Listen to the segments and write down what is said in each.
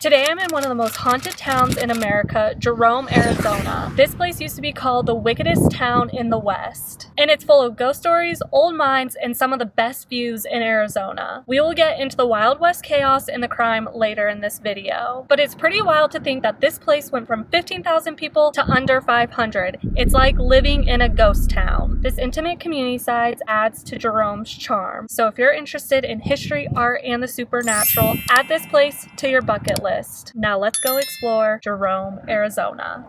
Today I'm in one of the most haunted towns in America, Jerome, Arizona. This place used to be called the wickedest town in the West. And it's full of ghost stories, old mines, and some of the best views in Arizona. We will get into the Wild West chaos and the crime later in this video. But it's pretty wild to think that this place went from 15,000 people to under 500. It's like living in a ghost town. This intimate community size adds to Jerome's charm. So if you're interested in history, art, and the supernatural, add this place to your bucket list. Now let's go explore Jerome, Arizona.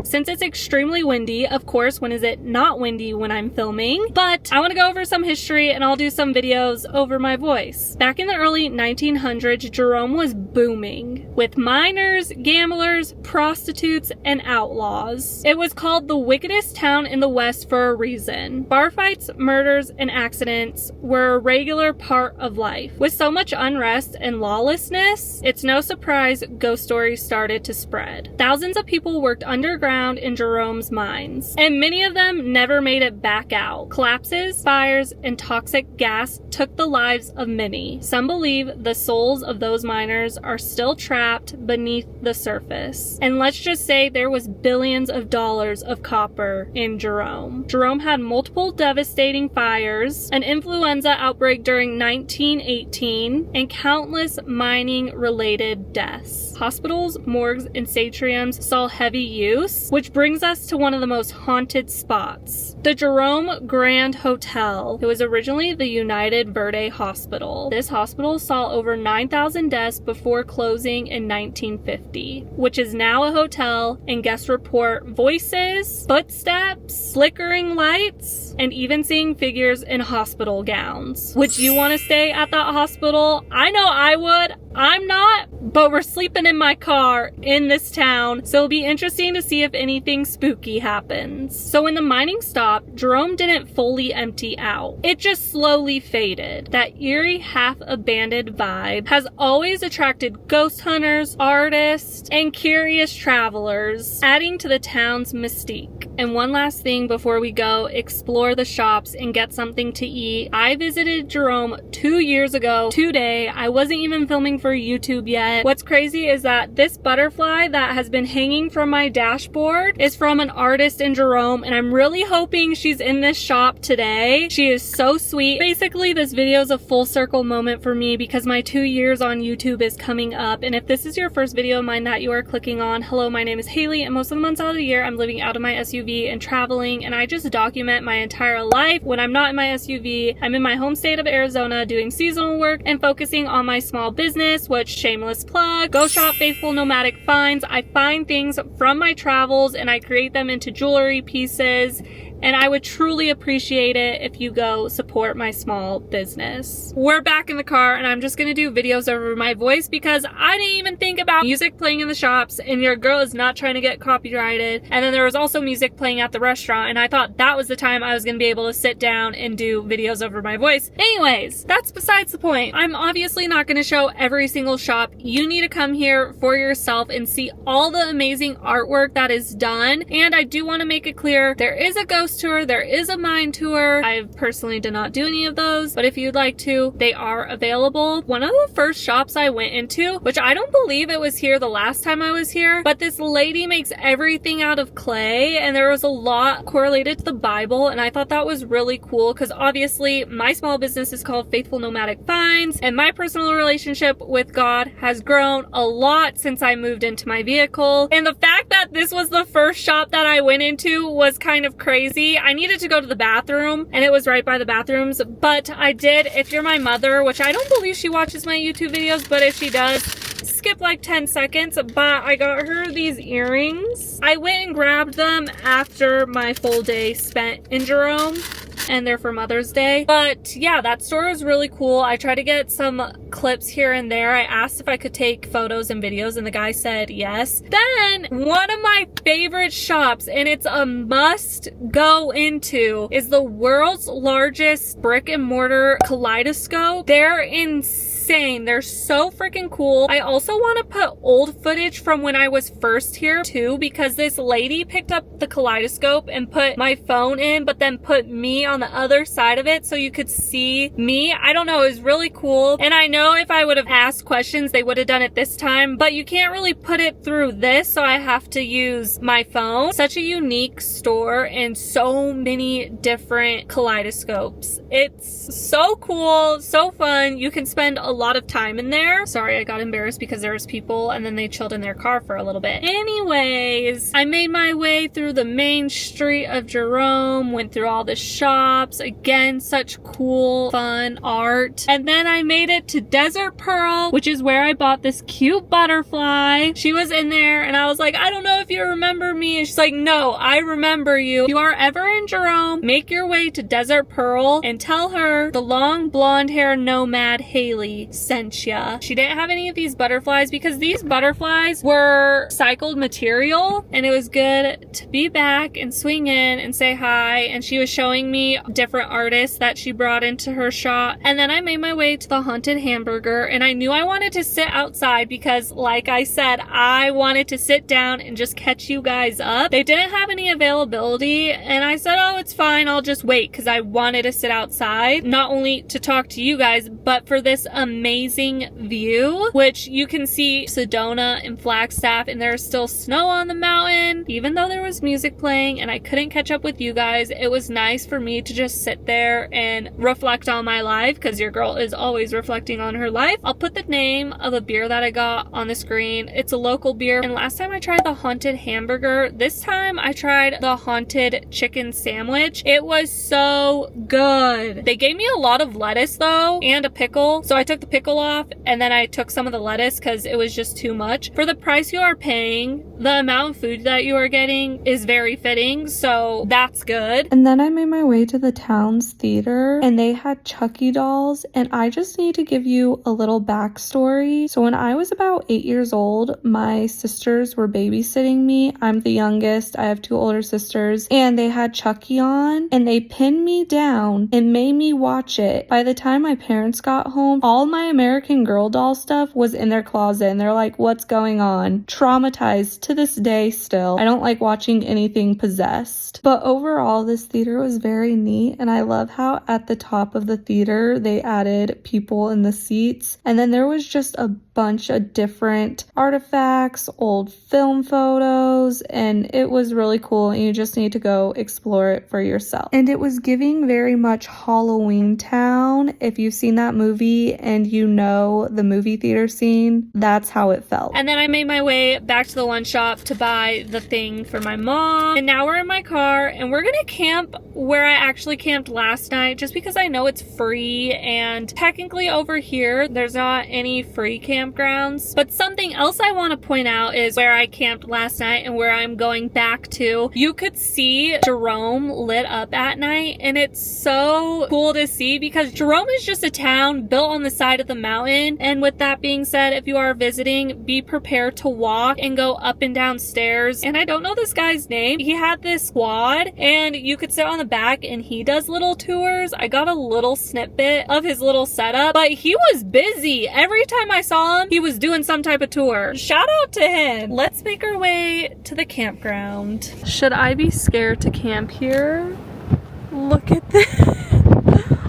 Since it's extremely windy, of course, when is it not windy when I'm filming? But I want to go over some history and I'll do some videos over my voice. Back in the early 1900s, Jerome was booming with miners, gamblers, prostitutes, and outlaws. It was called the wickedest town in the West for a reason. Bar fights, murders, and accidents were a regular part of life. With so much unrest and lawlessness, it's no surprise ghost stories started to spread. Thousands of people worked underground in Jerome's mines, and many of them never made it back out. Collapses, fires, and toxic gas took the lives of many. Some believe the souls of those miners are still trapped beneath the surface. And let's just say there was billions of dollars of copper in Jerome. Jerome had multiple devastating fires, an influenza outbreak during 1918, and countless mining-related deaths. Hospitals, morgues, and satriums saw heavy use, which brings us to one of the most haunted spots. The Jerome Grand Hotel. It was originally the United Verde Hospital. This hospital saw over 9,000 deaths before closing in 1950, which is now a hotel, and guests report voices, footsteps, flickering lights, and even seeing figures in hospital gowns. Would you want to stay at that hospital? I know I would. I'm not, but we're sleeping in my car in this town, so it'll be interesting to see if anything spooky happens. So when the mining stopped, Jerome didn't fully empty out. It just slowly faded. That eerie, half-abandoned vibe has always attracted ghost hunters, artists, and curious travelers, adding to the town's mystique. And one last thing before we go explore the shops and get something to eat. I visited Jerome 2 years ago today. I wasn't even filming for YouTube yet. What's crazy is that this butterfly that has been hanging from my dashboard is from an artist in Jerome, and I'm really hoping she's in this shop today. She is so sweet. Basically, this video is a full circle moment for me because my 2 years on YouTube is coming up, and if this is your first video of mine that you are clicking on, hello, my name is Haley, and most of the months out of the year I'm living out of my SUV and traveling, and I just document my entire life. When I'm not in my SUV, I'm in my home state of Arizona doing seasonal work and focusing on my small business, which, shameless plug, go shop Faithful Nomadic Finds. I find things from my travels and I create them into jewelry pieces, and I would truly appreciate it if you go support my small business. We're back in the car and I'm just gonna do videos over my voice because I didn't even think about music playing in the shops, and your girl is not trying to get copyrighted. And then there was also music playing at the restaurant, and I thought that was the time I was gonna be able to sit down and do videos over my voice. Anyways, that's besides the point. I'm obviously not gonna show every single shop. You need to come here for yourself and see all the amazing artwork that is done. And I do want to make it clear, there is a ghost tour, there is a mine tour. I personally did not do any of those, but if you'd like to, they are available. One of the first shops I went into, which I don't believe it was here the last time I was here, but this lady makes everything out of clay, and there was a lot correlated to the Bible, and I thought that was really cool because obviously my small business is called Faithful Nomadic Finds, and my personal relationship with God has grown a lot since I moved into my vehicle. And the fact that this was the first shop that I went into was kind of crazy. I needed to go to the bathroom, and it was right by the bathrooms, but I did. If you're my mother, which I don't believe she watches my YouTube videos, but if she does, skip like 10 seconds, but I got her these earrings. I went and grabbed them after my full day spent in Jerome, and they're for Mother's Day. But yeah, that store is really cool. I tried to get some clips here and there. I asked if I could take photos and videos, and the guy said yes. Then one of my favorite shops, and it's a must go into, is the world's largest brick and mortar kaleidoscope. They're insane. insane. They're so freaking cool. I also want to put old footage from when I was first here too, because this lady picked up the kaleidoscope and put my phone in, but then put me on the other side of it so you could see me. I don't know, it was really cool. And I know if I would have asked questions, they would have done it this time, but you can't really put it through this, so I have to use my phone. Such a unique store and so many different kaleidoscopes. It's so cool, so fun. You can spend a lot of time in there. Sorry, I got embarrassed because there was people and then they chilled in their car for a little bit. Anyways, I made my way through the main street of Jerome, went through all the shops. Again, such cool, fun art. And then I made it to Desert Pearl, which is where I bought this cute butterfly. She was in there and I was like, I don't know if you remember me. And she's like, no, I remember you. If you are ever in Jerome, make your way to Desert Pearl and tell her the long blonde hair nomad Haley sent ya. She didn't have any of these butterflies because these butterflies were cycled material, and it was good to be back and swing in and say hi. And she was showing me different artists that she brought into her shop. And then I made my way to the Haunted Hamburger, and I knew I wanted to sit outside because, like I said, I wanted to sit down and just catch you guys up. They didn't have any availability, and I said, oh, it's fine, I'll just wait, because I wanted to sit outside, not only to talk to you guys, but for this amazing view, which you can see Sedona and Flagstaff, and there's still snow on the mountain. Even though there was music playing and I couldn't catch up with you guys, it was nice for me to just sit there and reflect on my life, because your girl is always reflecting on her life. I'll put the name of the beer that I got on the screen. It's a local beer, and last time I tried the Haunted Hamburger. This time I tried the Haunted Chicken Sandwich. It was so good. They gave me a lot of lettuce though, and a pickle, so I took the pickle off and then I took some of the lettuce because it was just too much. For the price you are paying, the amount of food that you are getting is very fitting, so that's good. And then I made my way to the town's theater, and they had Chucky dolls, and I just need to give you a little backstory. So when I was about 8 years old, my sisters were babysitting me. I'm the youngest. I have 2 older sisters, and they had Chucky on, and they pinned me down and made me watch it. By the time my parents got home, all my American Girl doll stuff was in their closet, and they're like, what's going on? Traumatized to this day still. I don't like watching anything possessed. But overall, this theater was very neat, and I love how at the top of the theater they added people in the seats, and then there was just a bunch of different artifacts, old film photos, and it was really cool, and you just need to go explore it for yourself. And it was giving very much Halloween Town. If you've seen that movie and you know the movie theater scene, that's how it felt. And then I made my way back to the one shop to buy the thing for my mom, and now we're in my car and we're gonna camp where I actually camped last night, just because I know it's free, and technically over here there's not any free campgrounds. But something else I want to point out is where I camped last night and where I'm going back to. You could see Jerome lit up at night, and it's so cool to see because Jerome is just a town built on the side of the mountain. And with that being said, if you are visiting, be prepared to walk and go up and down stairs. And I don't know this guy's name. He had this quad and you could sit on the back and he does little tours. I got a little snippet of his little setup, but he was busy. Every time I saw him, he was doing some type of tour. Shout out to him. Let's make our way to the campground. Should I be scared to camp here? Look at this.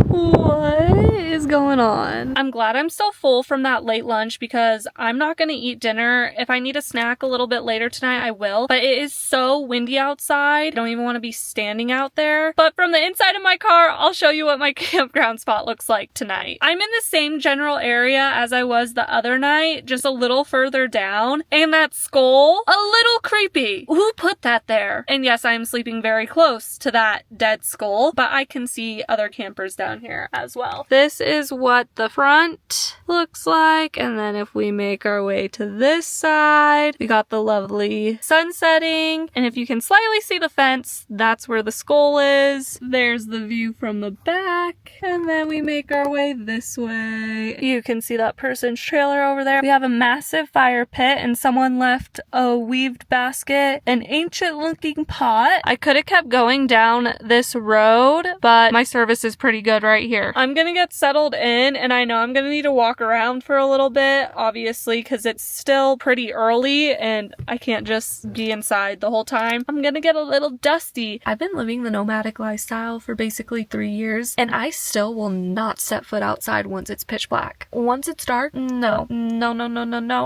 What is going on? I'm glad I'm still full from that late lunch because I'm not going to eat dinner. If I need a snack a little bit later tonight, I will. But it is so windy outside. I don't even want to be standing out there. But from the inside of my car, I'll show you what my campground spot looks like tonight. I'm in the same general area as I was the other night, just a little further down. And that skull, a little creepy. Who put that there? And yes, I am sleeping very close to that dead skull, but I can see other campers down here as well. This is what the front looks like, and then if we make our way to this side, we got the lovely sun setting, and if you can slightly see the fence, that's where the skull is. There's the view from the back, and then we make our way this way. You can see that person's trailer over there. We have a massive fire pit, and someone left a weaved basket, an ancient looking pot. I could have kept going down this road, but my service is pretty good right right here. I'm gonna get settled in, and I know I'm gonna need to walk around for a little bit, obviously, because it's still pretty early and I can't just be inside the whole time. I'm gonna get a little dusty. I've been living the nomadic lifestyle for basically 3 years, and I still will not set foot outside once it's pitch black. Once it's dark, no.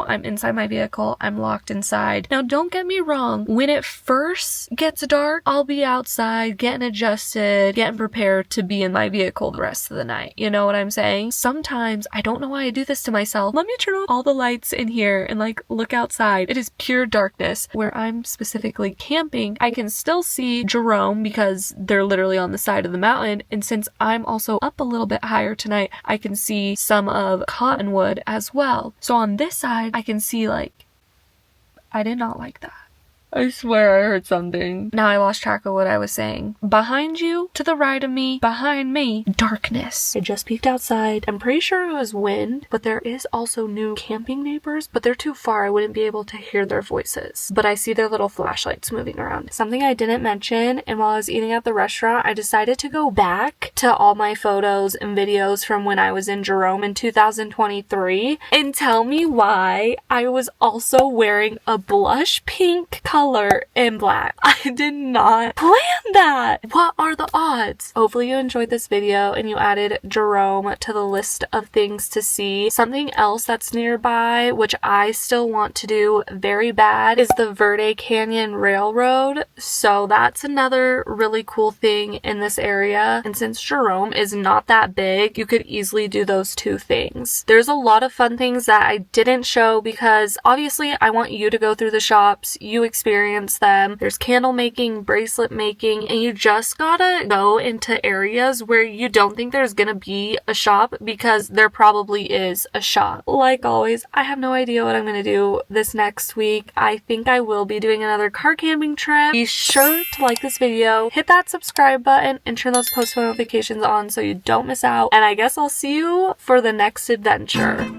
I'm inside my vehicle. I'm locked inside. Now, don't get me wrong. When it first gets dark, I'll be outside, getting adjusted, getting prepared to be in my vehicle the rest of the night. You know what I'm saying? Sometimes, I don't know why I do this to myself. Let me turn off all the lights in here and like look outside. It is pure darkness. Where I'm specifically camping, I can still see Jerome because they're literally on the side of the mountain. And since I'm also up a little bit higher tonight, I can see some of Cottonwood as well. So on this side, I can see like, I did not like that. I swear I heard something. Now I lost track of what I was saying. Behind you, to the right of me, behind me, darkness. I just peeked outside. I'm pretty sure it was wind, but there is also new camping neighbors, but they're too far. I wouldn't be able to hear their voices. But I see their little flashlights moving around. Something I didn't mention, and while I was eating at the restaurant, I decided to go back to all my photos and videos from when I was in Jerome in 2023 and tell me why I was also wearing a blush pink color in black. I did not plan that. What are the odds? Hopefully you enjoyed this video and you added Jerome to the list of things to see. Something else that's nearby, which I still want to do very bad, is the Verde Canyon Railroad. So that's another really cool thing in this area. And since Jerome is not that big, you could easily do those two things. There's a lot of fun things that I didn't show because obviously I want you to go through the shops, you experience them. There's candle making, bracelet making, and you just gotta go into areas where you don't think there's gonna be a shop because there probably is a shop. Like always, I have no idea what I'm gonna do this next week. I think I will be doing another car camping trip. Be sure to like this video, hit that subscribe button, and turn those post notifications on so you don't miss out. And I guess I'll see you for the next adventure.